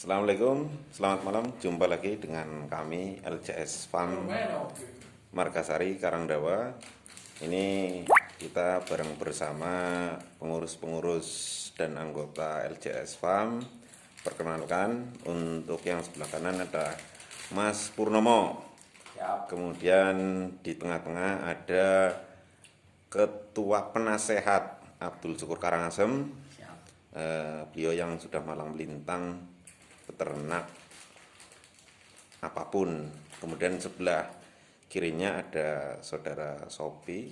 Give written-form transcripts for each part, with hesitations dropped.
Assalamualaikum, selamat malam. Jumpa lagi dengan kami LCS Farm Margasari Karangdawa. Ini kita bareng bersama pengurus-pengurus dan anggota LCS Farm. Perkenalkan, untuk yang sebelah kanan ada Mas Purnomo. Kemudian di tengah-tengah ada Ketua Penasehat Abdul Syukur Karangasem. Beliau yang sudah malang melintang peternak apapun. Kemudian sebelah kirinya ada saudara Sopi.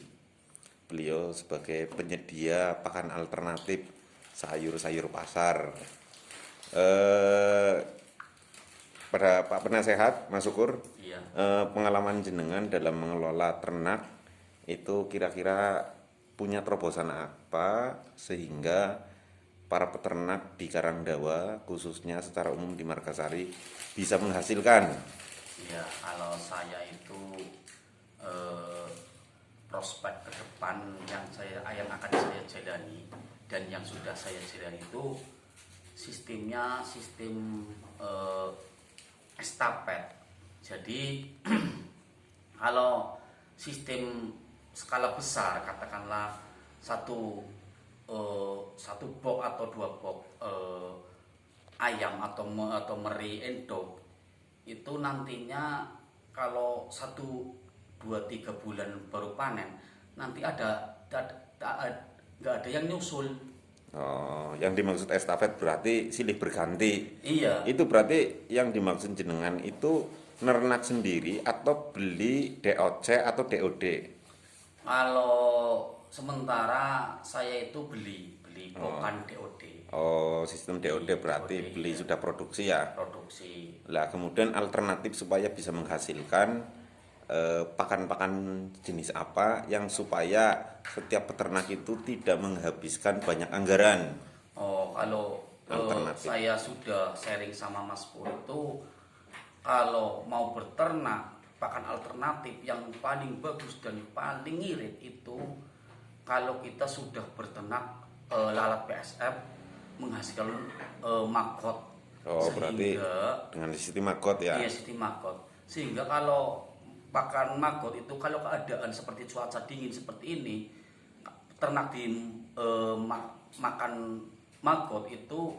Beliau sebagai penyedia pakan alternatif sayur-sayur pasar. Pada Pak Penasehat, Mas Syukur, pengalaman jenengan dalam mengelola ternak itu kira-kira punya terobosan apa sehingga para peternak di Karangdawa, khususnya secara umum di Margasari, bisa menghasilkan? Ya, kalau saya itu prospek ke depan yang akan saya jalani dan yang sudah saya jalani itu sistemnya sistem estafet. Jadi kalau sistem skala besar, katakanlah satu box atau dua box ayam atau meri endog itu nantinya kalau 1, 2, 3 bulan baru panen, nanti nggak ada yang nyusul. Oh, yang dimaksud estafet berarti silih berganti. Iya. Itu berarti yang dimaksud jenengan itu nernak sendiri atau beli DOC atau DOD? Kalau sementara saya itu beli bukan DOD. Oh, sistem DOD berarti DOD, beli iya. sudah produksi ya. Produksi. Lah kemudian alternatif supaya bisa menghasilkan pakan-pakan jenis apa yang supaya setiap peternak itu tidak menghabiskan banyak anggaran. Oh, kalau saya sudah sharing sama Mas Pur itu, kalau mau berternak pakan alternatif yang paling bagus dan paling irit itu kalau kita sudah berternak lalat PSF menghasilkan maggot. Oh, berarti dengan sistem maggot ya? Iya, sistem maggot. Sehingga kalau pakan maggot itu kalau keadaan seperti cuaca dingin seperti ini, ternak di makan maggot itu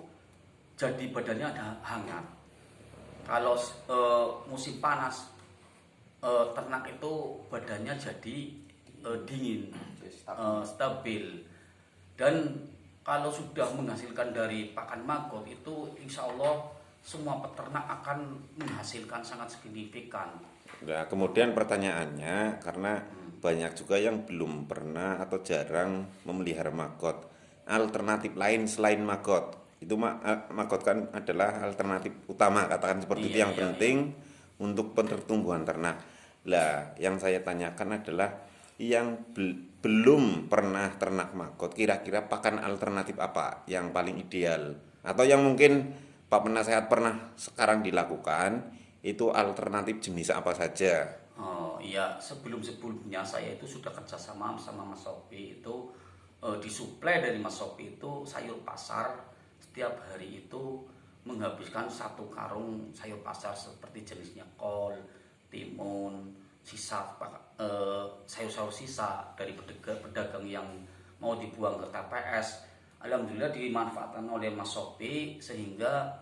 jadi badannya ada hangat. Kalau musim panas, ternak itu badannya jadi dingin, stabil. Dan kalau sudah menghasilkan dari pakan maggot itu, insya Allah semua peternak akan menghasilkan sangat signifikan. Nah, kemudian pertanyaannya, karena banyak juga yang belum pernah atau jarang memelihara maggot, alternatif lain selain maggot, itu maggot kan adalah alternatif utama, katakan seperti itu, yang penting untuk pertumbuhan ternak. Lah, yang saya tanyakan adalah yang belum pernah ternak maggot, kira-kira pakan alternatif apa yang paling ideal? Atau yang mungkin Pak Penasehat pernah sekarang dilakukan, itu alternatif jenis apa saja? Oh iya, sebelumnya saya itu sudah kerjasama sama Mas Sopi itu disuplai dari Mas Sopi itu sayur pasar. Setiap hari itu menghabiskan 1 karung sayur pasar seperti jenisnya kol, timun, sisa sayur-sayur sisa dari pedagang yang mau dibuang ke TPS. Alhamdulillah dimanfaatkan oleh Mas Sopi sehingga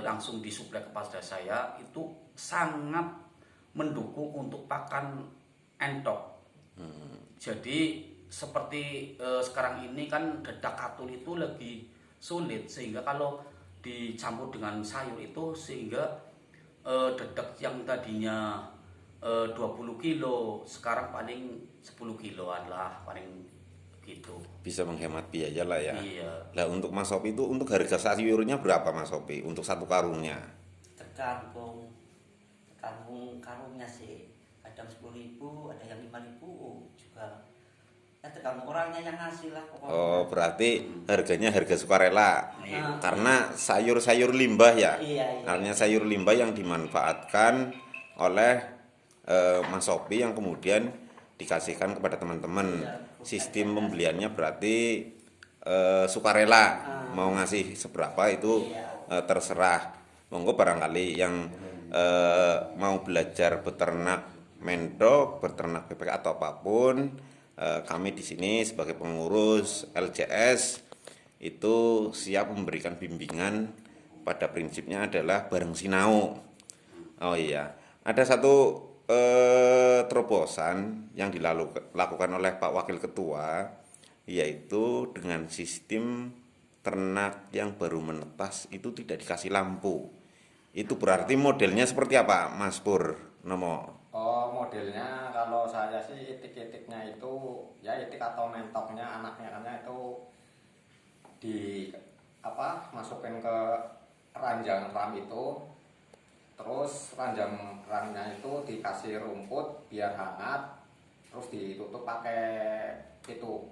langsung disuplai kepada saya, itu sangat mendukung untuk pakan entok. Jadi seperti sekarang ini kan dedak katul itu lagi sulit, sehingga kalau dicampur dengan sayur itu sehingga dedak yang tadinya 20 kilo sekarang paling 10 kiloan lah paling gitu. Bisa menghemat biaya lah ya. Iya. Lah untuk Mas Sopi itu untuk harga sayurnya berapa Mas Sopi untuk 1 karungnya? Tergantung karungnya sih, kadang 10.000, ada yang 5.000 juga. Ya tergantung orangnya yang ngasih lah pokoknya. Oh, berarti harganya harga sukarela. Iya. Karena sayur-sayur limbah ya. Iya. Karena sayur limbah yang dimanfaatkan oleh Mas Sopi yang kemudian dikasihkan kepada teman-teman. Sistem pembeliannya berarti sukarela, mau ngasih seberapa itu terserah. Monggo barangkali yang mau belajar beternak mendok, beternak bebek atau apapun, kami di sini sebagai pengurus LJS itu siap memberikan bimbingan. Pada prinsipnya adalah bareng sinau. Oh iya, ada satu terobosan yang dilakukan oleh Pak Wakil Ketua, yaitu dengan sistem ternak yang baru menetas itu tidak dikasih lampu. Itu berarti modelnya seperti apa, Mas Pur Nomo? Oh, modelnya kalau saya sih itik-itiknya itu ya itik atau mentoknya anaknya itu di masukin ke ranjang ram itu, terus ranjang ramnya itu dikasih rumput biar hangat, terus ditutup pakai itu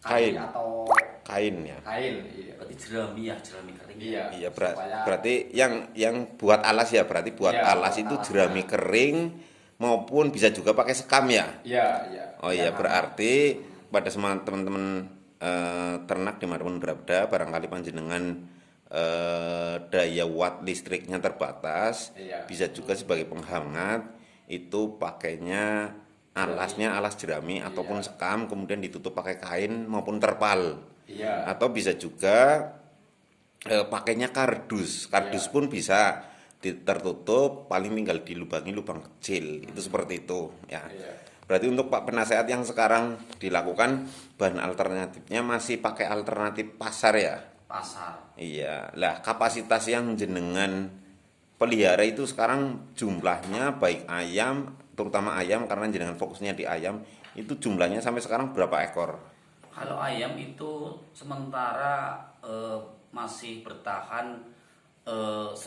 Kain atau kain ya. kain. Iya. Berarti jerami kering. Iya. Iya, supaya- berarti yang buat alas ya, berarti buat Iya, alas buat itu alasnya. jerami kering maupun bisa juga pakai sekam ya. Iya, iya. Oh iya, berarti pada semua teman-teman ternak dimanapun berada, barangkali panjenengan daya watt listriknya terbatas, Iya. bisa juga sebagai penghangat itu pakainya alasnya alas jerami ataupun sekam, kemudian ditutup pakai kain maupun terpal. Iya. Atau bisa juga pakainya kardus pun bisa tertutup, paling tinggal dilubangi lubang kecil, itu seperti itu ya. Iya. Berarti untuk Pak Penasehat yang sekarang dilakukan bahan alternatifnya masih pakai alternatif pasar ya. Pasar. Iya, lah kapasitas yang jenengan pelihara itu sekarang jumlahnya baik ayam, terutama ayam karena jenengan fokusnya di ayam, itu jumlahnya sampai sekarang berapa ekor? Kalau ayam itu sementara masih bertahan 150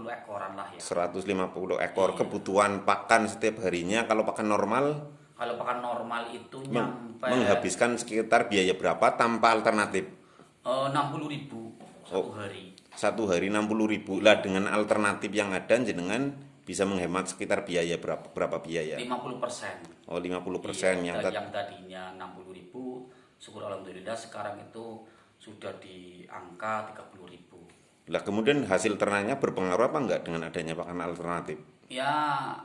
ekoran lah ya. 150 ekor. Iya. Kebutuhan pakan setiap harinya kalau pakan normal Kalau pakan normal itu nyampe menghabiskan sekitar biaya berapa tanpa alternatif? 60.000 satu Oh. hari. Satu hari 60.000. Lah dengan alternatif yang ada jenengan bisa menghemat sekitar biaya berapa biaya? 50%. Oh, 50% Iya, yang yang tadinya 60.000, syukur alhamdulillah sekarang itu sudah di angka 30.000. Lah kemudian hasil ternaknya berpengaruh apa enggak dengan adanya pakan alternatif? Ya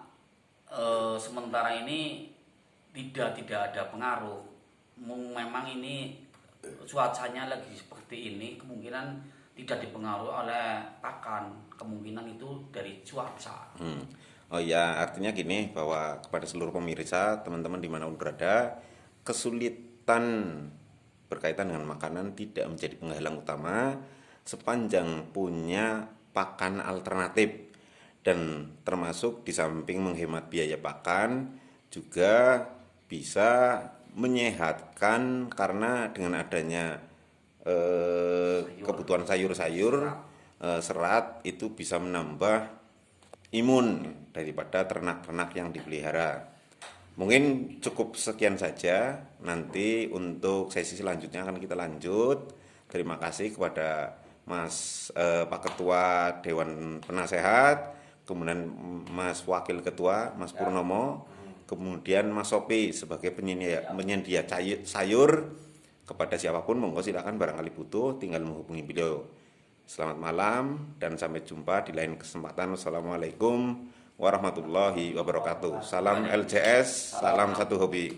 sementara ini tidak ada pengaruh. Memang ini cuacanya lagi seperti ini, kemungkinan tidak dipengaruhi oleh pakan, kemungkinan itu dari cuaca. Oh ya, artinya gini bahwa kepada seluruh pemirsa, teman-teman dimanapun berada, kesulitan berkaitan dengan makanan tidak menjadi penghalang utama sepanjang punya pakan alternatif, dan termasuk di samping menghemat biaya pakan juga bisa menyehatkan karena dengan adanya kebutuhan sayur-sayur, serat itu bisa menambah imun daripada ternak-ternak yang dipelihara. Mungkin cukup sekian saja. Nanti untuk sesi selanjutnya akan kita lanjut. Terima kasih kepada Pak Ketua Dewan Penasehat, kemudian Mas Wakil Ketua Mas Purnomo, kemudian Mas Sopi sebagai penyedia sayur. Kepada siapapun monggo silakan, barangkali butuh tinggal menghubungi beliau. Selamat malam dan sampai jumpa di lain kesempatan. Wassalamualaikum warahmatullahi wabarakatuh. Salam LJS, salam satu hobi.